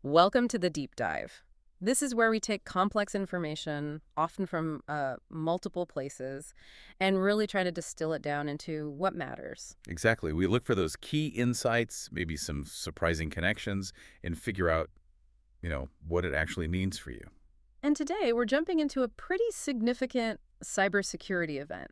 Welcome to the deep dive. This is where we take complex information, often from multiple places, and really try to distill it down into what matters. Exactly. We look for those key insights, maybe some surprising connections, and figure out, what it actually means for you. And today we're jumping into a pretty significant cybersecurity event.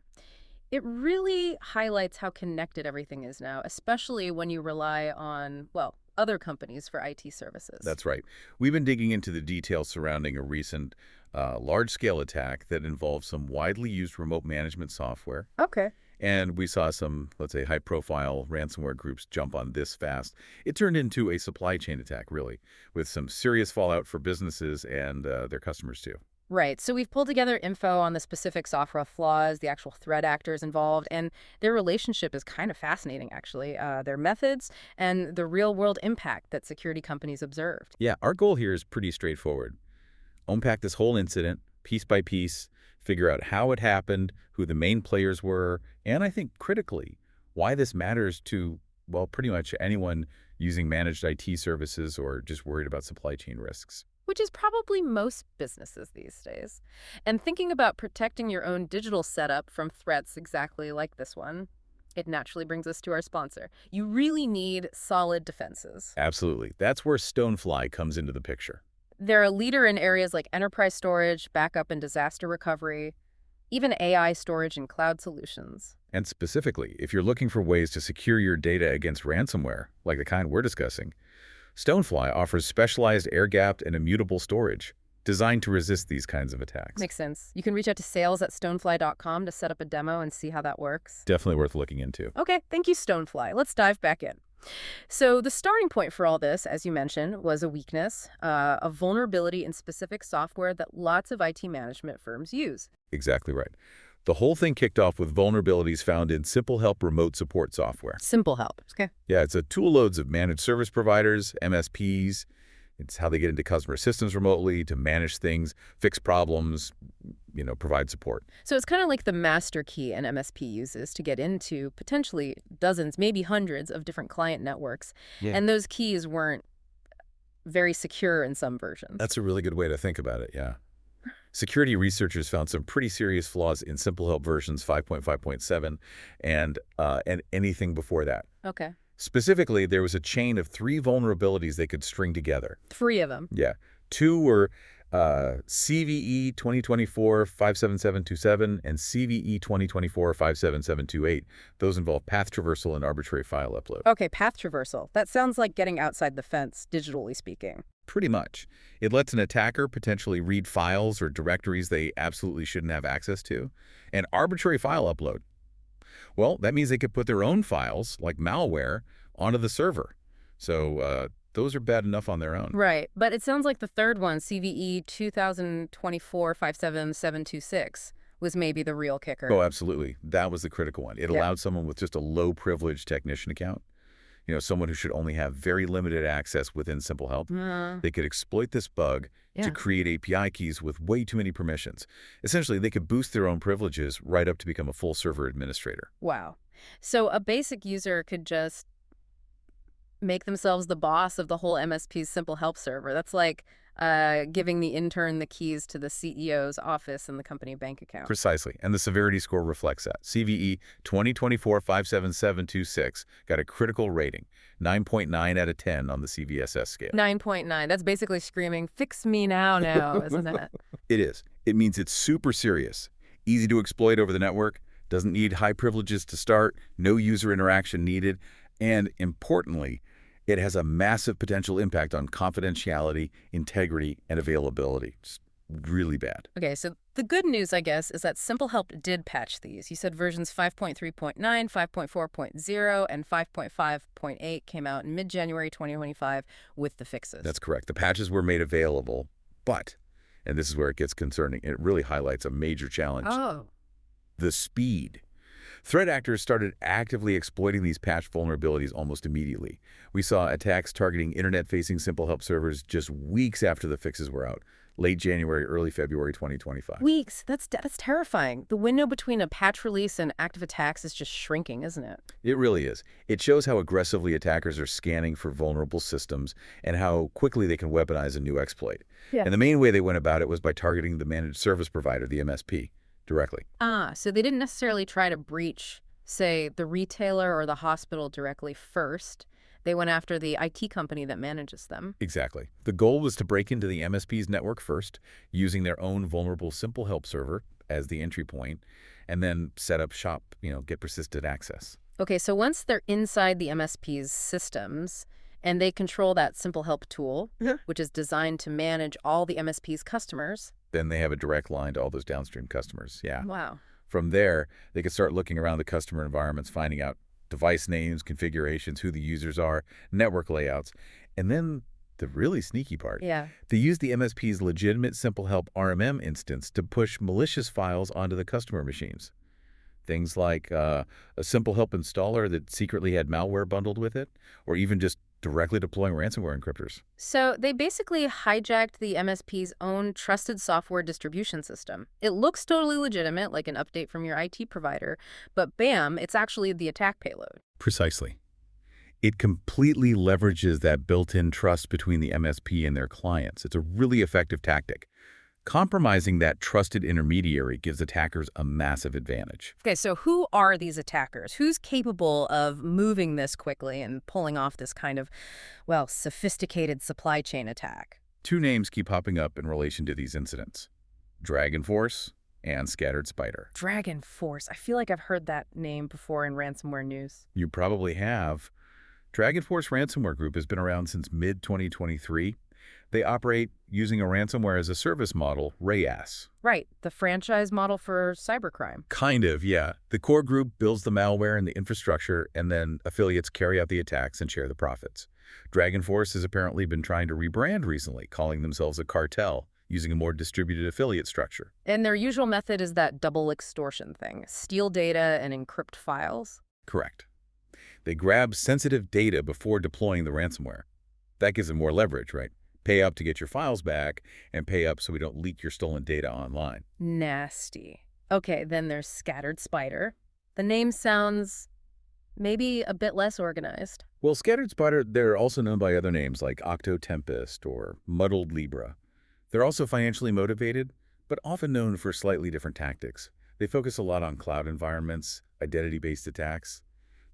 It really highlights how connected everything is now, especially when you rely on, well, other companies for IT services. That's right. We've been digging into the details surrounding a recent large-scale attack that involved some widely used remote management software. Okay. And we saw some, let's say, high-profile ransomware groups jump on this fast. It turned into a supply chain attack, really, with some serious fallout for businesses and their customers, too. Right. So we've pulled together info on the specific software flaws, the actual threat actors involved, and their relationship is kind of fascinating, actually. Their methods and the real-world impact that security companies observed. Yeah, our goal here is pretty straightforward. Unpack this whole incident, piece by piece, figure out how it happened, who the main players were, and I think critically, why this matters to, well, pretty much anyone using managed IT services or just worried about supply chain risks. Which is probably most businesses these days. And thinking about protecting your own digital setup from threats exactly like this one, it naturally brings us to our sponsor. You really need solid defenses. Absolutely. That's where Stonefly comes into the picture. They're a leader in areas like enterprise storage, backup and disaster recovery, even AI storage and cloud solutions. And specifically, if you're looking for ways to secure your data against ransomware, like the kind we're discussing, Stonefly offers specialized air-gapped and immutable storage designed to resist these kinds of attacks. Makes sense. You can reach out to sales@stonefly.com to set up a demo and see how that works. Definitely worth looking into. Okay, thank you, Stonefly. Let's dive back in. So the starting point for all this, as you mentioned, was a weakness, a vulnerability in specific software that lots of IT management firms use. Exactly right. The whole thing kicked off with vulnerabilities found in SimpleHelp Remote Support Software. SimpleHelp. Okay. Yeah, it's a tool loads of managed service providers, MSPs. It's how they get into customer systems remotely to manage things, fix problems, provide support. So it's kind of like the master key an MSP uses to get into potentially dozens, maybe hundreds of different client networks. Yeah. And those keys weren't very secure in some versions. That's a really good way to think about it, yeah. Security researchers found some pretty serious flaws in SimpleHelp versions 5.5.7 and anything before that. Okay. Specifically, there was a chain of 3 vulnerabilities they could string together. 3 of them. Yeah. 2 were CVE-2024-57727 and CVE-2024-57728. Those involve path traversal and arbitrary file upload. Okay, path traversal. That sounds like getting outside the fence, digitally speaking. Pretty much. It lets an attacker potentially read files or directories they absolutely shouldn't have access to. And arbitrary file upload. Well, that means they could put their own files, like malware, onto the server. So those are bad enough on their own. Right, but it sounds like the third one, CVE 2024-57726, was maybe the real kicker. Oh, absolutely. That was the critical one. It allowed someone with just a low-privileged technician account, someone who should only have very limited access within SimpleHelp. They could exploit this bug to create API keys with way too many permissions. Essentially, they could boost their own privileges right up to become a full server administrator. Wow. So a basic user could just make themselves the boss of the whole MSP's SimpleHelp server. That's like giving the intern the keys to the CEO's office and the company bank account. Precisely, and the severity score reflects that. CVE 2024-57726 got a critical rating, 9.9 out of 10 on the CVSS scale. 9.9. That's basically screaming, fix me now, isn't it? It is. It means it's super serious, easy to exploit over the network, doesn't need high privileges to start, no user interaction needed, and importantly, it has a massive potential impact on confidentiality, integrity, and availability. Just really bad. Okay, so the good news, I guess, is that SimpleHelp did patch these. You said versions 5.3.9, 5.4.0, and 5.5.8 came out in mid-January 2025 with the fixes. That's correct. The patches were made available, but, and this is where it gets concerning, it really highlights a major challenge. Oh. The speed. Threat actors started actively exploiting these patch vulnerabilities almost immediately. We saw attacks targeting internet-facing SimpleHelp servers just weeks after the fixes were out, late January, early February 2025. Weeks. That's terrifying. The window between a patch release and active attacks is just shrinking, isn't it? It really is. It shows how aggressively attackers are scanning for vulnerable systems and how quickly they can weaponize a new exploit. Yeah. And the main way they went about it was by targeting the managed service provider, the MSP, directly. So they didn't necessarily try to breach, say, the retailer or the hospital directly first. They went after the IT company that manages them. Exactly. The goal was to break into the MSP's network first, using their own vulnerable SimpleHelp server as the entry point, and then set up shop, get persistent access. Okay, so once they're inside the MSP's systems and they control that SimpleHelp tool, which is designed to manage all the MSP's customers. Then they have a direct line to all those downstream customers, yeah. Wow. From there, they can start looking around the customer environments, finding out device names, configurations, who the users are, network layouts, and then the really sneaky part. Yeah. They use the MSP's legitimate SimpleHelp RMM instance to push malicious files onto the customer machines. Things like a SimpleHelp installer that secretly had malware bundled with it, or even just directly deploying ransomware encryptors. So they basically hijacked the MSP's own trusted software distribution system. It looks totally legitimate, like an update from your IT provider, but bam, it's actually the attack payload. Precisely. It completely leverages that built-in trust between the MSP and their clients. It's a really effective tactic. Compromising that trusted intermediary gives attackers a massive advantage. Okay, so who are these attackers? Who's capable of moving this quickly and pulling off this kind of, well, sophisticated supply chain attack? Two names keep popping up in relation to these incidents: DragonForce and Scattered Spider. DragonForce. I feel like I've heard that name before in ransomware news. You probably have. DragonForce ransomware group has been around since mid-2023. They operate using a ransomware as a service model, RAS. Right, the franchise model for cybercrime. Kind of, yeah. The core group builds the malware and the infrastructure, and then affiliates carry out the attacks and share the profits. DragonForce has apparently been trying to rebrand recently, calling themselves a cartel, using a more distributed affiliate structure. And their usual method is that double-extortion thing, steal data and encrypt files. Correct. They grab sensitive data before deploying the ransomware. That gives them more leverage, right? Pay up to get your files back, and pay up so we don't leak your stolen data online. Nasty. Okay, then there's Scattered Spider. The name sounds maybe a bit less organized. Well, Scattered Spider, they're also known by other names like Octo Tempest or Muddled Libra. They're also financially motivated, but often known for slightly different tactics. They focus a lot on cloud environments, identity-based attacks.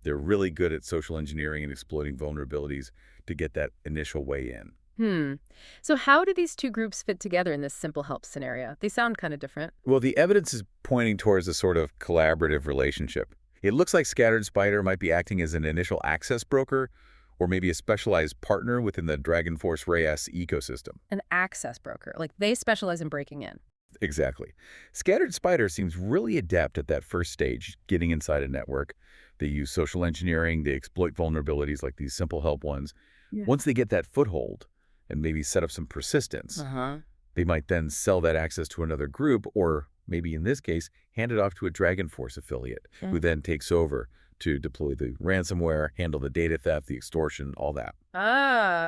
They're really good at social engineering and exploiting vulnerabilities to get that initial way in. So how do these two groups fit together in this SimpleHelp scenario? They sound kind of different. Well, the evidence is pointing towards a sort of collaborative relationship. It looks like Scattered Spider might be acting as an initial access broker, or maybe a specialized partner within the DragonForce RAS ecosystem. An access broker, like they specialize in breaking in. Exactly. Scattered Spider seems really adept at that first stage, getting inside a network. They use social engineering, they exploit vulnerabilities like these SimpleHelp ones. Yeah. Once they get that foothold and maybe set up some persistence, they might then sell that access to another group, or maybe in this case, hand it off to a DragonForce affiliate, who then takes over to deploy the ransomware, handle the data theft, the extortion, all that.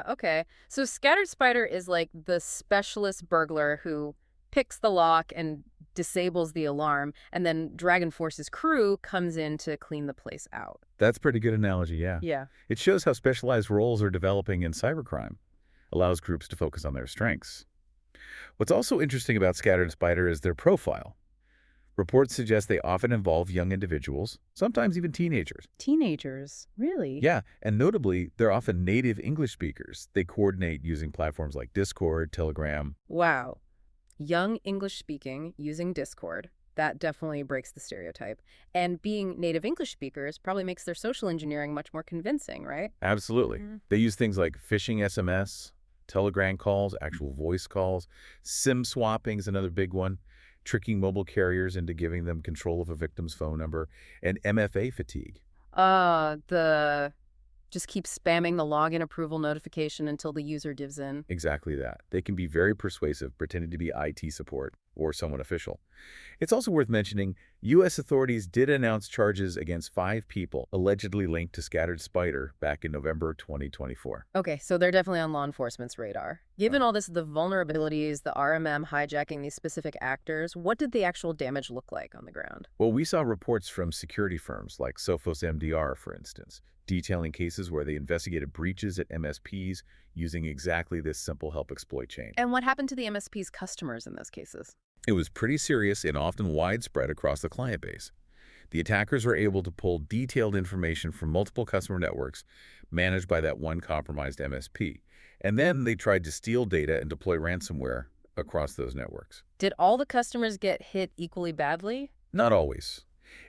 Okay. So Scattered Spider is like the specialist burglar who picks the lock and disables the alarm, and then DragonForce's crew comes in to clean the place out. That's a pretty good analogy, yeah. Yeah. It shows how specialized roles are developing in cybercrime, allows groups to focus on their strengths. What's also interesting about Scattered Spider is their profile. Reports suggest they often involve young individuals, sometimes even teenagers. Teenagers? Really? Yeah, and notably, they're often native English speakers. They coordinate using platforms like Discord, Telegram. Wow. Young English speaking using Discord. That definitely breaks the stereotype. And being native English speakers probably makes their social engineering much more convincing, right? Absolutely. They use things like phishing SMS, Telegram calls, actual voice calls. SIM swapping is another big one, tricking mobile carriers into giving them control of a victim's phone number, and MFA fatigue. Just keep spamming the login approval notification until the user gives in. Exactly that. They can be very persuasive, pretending to be IT support. or someone official. It's also worth mentioning, U.S. authorities did announce charges against 5 people allegedly linked to Scattered Spider back in November 2024. Okay, so they're definitely on law enforcement's radar. Given all this, the vulnerabilities, the RMM hijacking these specific actors, what did the actual damage look like on the ground? Well, we saw reports from security firms like Sophos MDR, for instance, detailing cases where they investigated breaches at MSPs using exactly this SimpleHelp exploit chain. And what happened to the MSP's customers in those cases? It was pretty serious and often widespread across the client base. The attackers were able to pull detailed information from multiple customer networks managed by that one compromised MSP. And then they tried to steal data and deploy ransomware across those networks. Did all the customers get hit equally badly? Not always.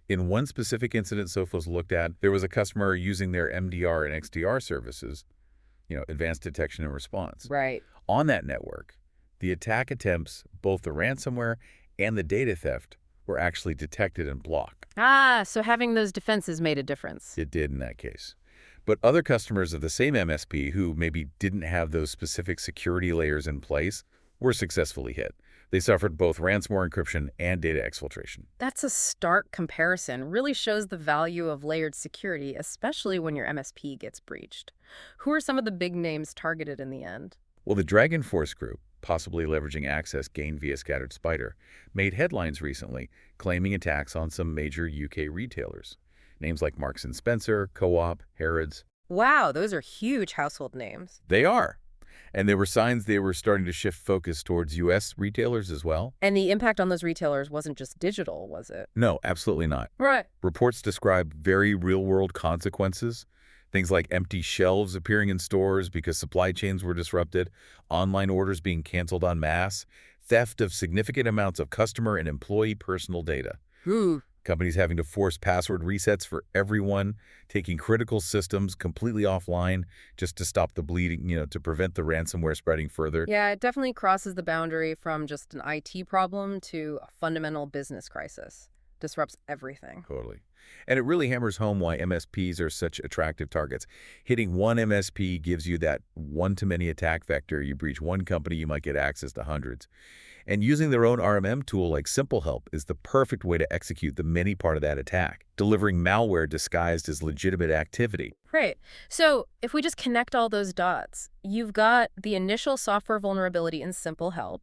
In one specific incident Sophos looked at, there was a customer using their MDR and XDR services, advanced detection and response. Right. On that network, the attack attempts, both the ransomware and the data theft, were actually detected and blocked. Ah, so having those defenses made a difference. It did in that case. But other customers of the same MSP who maybe didn't have those specific security layers in place were successfully hit. They suffered both ransomware encryption and data exfiltration. That's a stark comparison. Really shows the value of layered security, especially when your MSP gets breached. Who are some of the big names targeted in the end? Well, the DragonForce group, possibly leveraging access gained via Scattered Spider, made headlines recently claiming attacks on some major UK retailers. Names like Marks & Spencer, Co-op, Harrods. Wow, those are huge household names. They are. And there were signs they were starting to shift focus towards U.S. retailers as well. And the impact on those retailers wasn't just digital, was it? No, absolutely not. Right. Reports describe very real-world consequences. Things like empty shelves appearing in stores because supply chains were disrupted, online orders being canceled en masse, theft of significant amounts of customer and employee personal data. Ooh. Companies having to force password resets for everyone, taking critical systems completely offline just to stop the bleeding, to prevent the ransomware spreading further. Yeah, it definitely crosses the boundary from just an IT problem to a fundamental business crisis. Disrupts everything. Totally. And it really hammers home why MSPs are such attractive targets. Hitting one MSP gives you that one-to-many attack vector. You breach one company, you might get access to hundreds. And using their own RMM tool like SimpleHelp is the perfect way to execute the many part of that attack, delivering malware disguised as legitimate activity. Right. So if we just connect all those dots, you've got the initial software vulnerability in SimpleHelp,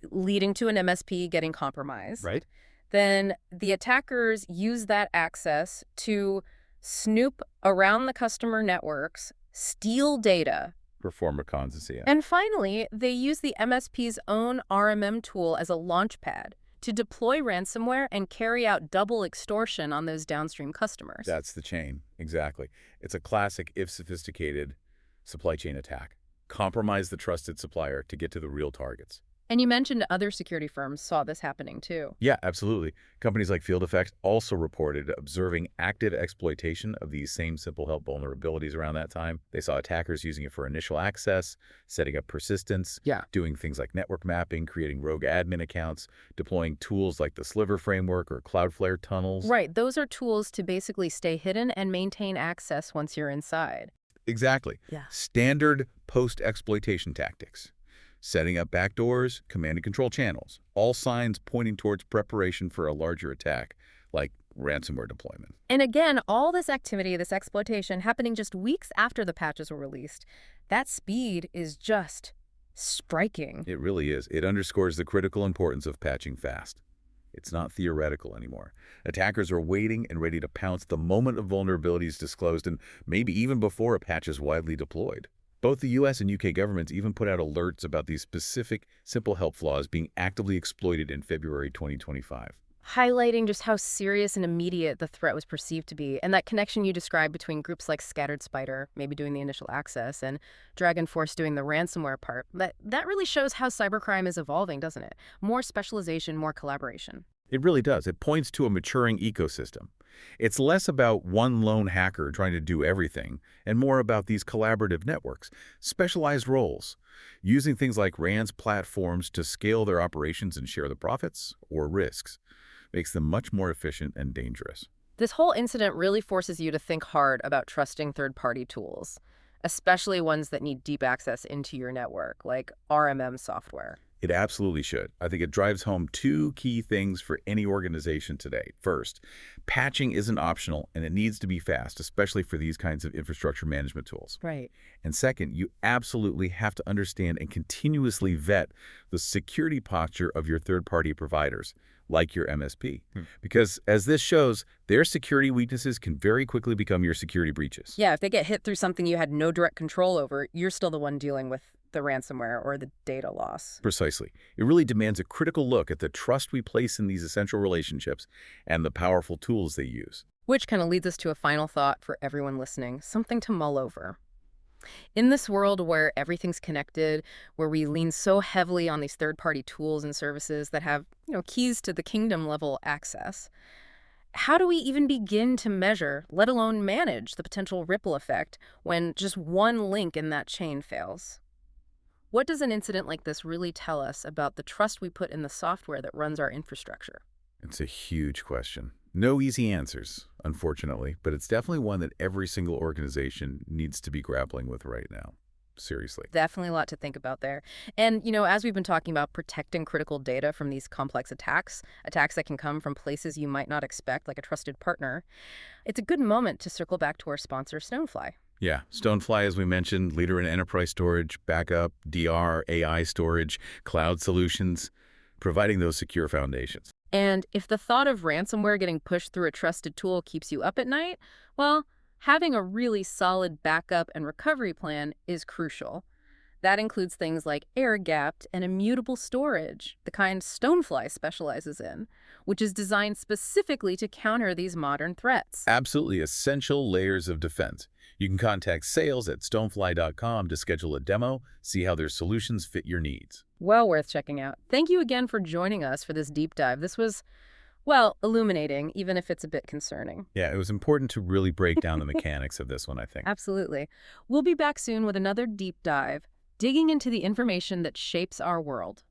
leading to an MSP getting compromised. Right. Then the attackers use that access to snoop around the customer networks, steal data. Perform reconnaissance. Yeah. And finally, they use the MSP's own RMM tool as a launchpad to deploy ransomware and carry out double extortion on those downstream customers. That's the chain. Exactly. It's a classic, if sophisticated, supply chain attack. Compromise the trusted supplier to get to the real targets. And you mentioned other security firms saw this happening too. Yeah, absolutely. Companies like Field Effects also reported observing active exploitation of these same SimpleHelp vulnerabilities around that time. They saw attackers using it for initial access, setting up persistence, doing things like network mapping, creating rogue admin accounts, deploying tools like the Sliver framework or Cloudflare tunnels. Right, those are tools to basically stay hidden and maintain access once you're inside. Exactly. Yeah. Standard post-exploitation tactics. Setting up backdoors, command and control channels, all signs pointing towards preparation for a larger attack, like ransomware deployment. And again, all this activity, this exploitation, happening just weeks after the patches were released. That speed is just striking. It really is. It underscores the critical importance of patching fast. It's not theoretical anymore. Attackers are waiting and ready to pounce the moment a vulnerability is disclosed and maybe even before a patch is widely deployed. Both the U.S. and U.K. governments even put out alerts about these specific SimpleHelp flaws being actively exploited in February 2025. Highlighting just how serious and immediate the threat was perceived to be, and that connection you described between groups like Scattered Spider, maybe doing the initial access, and DragonForce doing the ransomware part, that really shows how cybercrime is evolving, doesn't it? More specialization, more collaboration. It really does. It points to a maturing ecosystem. It's less about one lone hacker trying to do everything and more about these collaborative networks, specialized roles, using things like RANS platforms to scale their operations and share the profits or risks. Makes them much more efficient and dangerous. This whole incident really forces you to think hard about trusting third-party tools, especially ones that need deep access into your network, like RMM software. It absolutely should. I think it drives home two key things for any organization today. First, patching isn't optional, and it needs to be fast, especially for these kinds of infrastructure management tools. Right. And second, you absolutely have to understand and continuously vet the security posture of your third-party providers, like your MSP. Because as this shows, their security weaknesses can very quickly become your security breaches. Yeah, if they get hit through something you had no direct control over, you're still the one dealing with the ransomware or the data loss. Precisely. It really demands a critical look at the trust we place in these essential relationships and the powerful tools they use. Which kind of leads us to a final thought for everyone listening, something to mull over. In this world where everything's connected, where we lean so heavily on these third-party tools and services that have, keys to the kingdom-level access, how do we even begin to measure, let alone manage, the potential ripple effect when just one link in that chain fails? What does an incident like this really tell us about the trust we put in the software that runs our infrastructure? It's a huge question. No easy answers, unfortunately, but it's definitely one that every single organization needs to be grappling with right now. Seriously. Definitely a lot to think about there. And, as we've been talking about protecting critical data from these complex attacks that can come from places you might not expect, like a trusted partner, it's a good moment to circle back to our sponsor, Stonefly. Yeah, Stonefly, as we mentioned, leader in enterprise storage, backup, DR, AI storage, cloud solutions, providing those secure foundations. And if the thought of ransomware getting pushed through a trusted tool keeps you up at night, well, having a really solid backup and recovery plan is crucial. That includes things like air-gapped and immutable storage, the kind Stonefly specializes in, which is designed specifically to counter these modern threats. Absolutely essential layers of defense. You can contact sales at stonefly.com to schedule a demo, see how their solutions fit your needs. Well worth checking out. Thank you again for joining us for this deep dive. This was, illuminating, even if it's a bit concerning. Yeah, it was important to really break down the mechanics of this one, I think. Absolutely. We'll be back soon with another deep dive, digging into the information that shapes our world.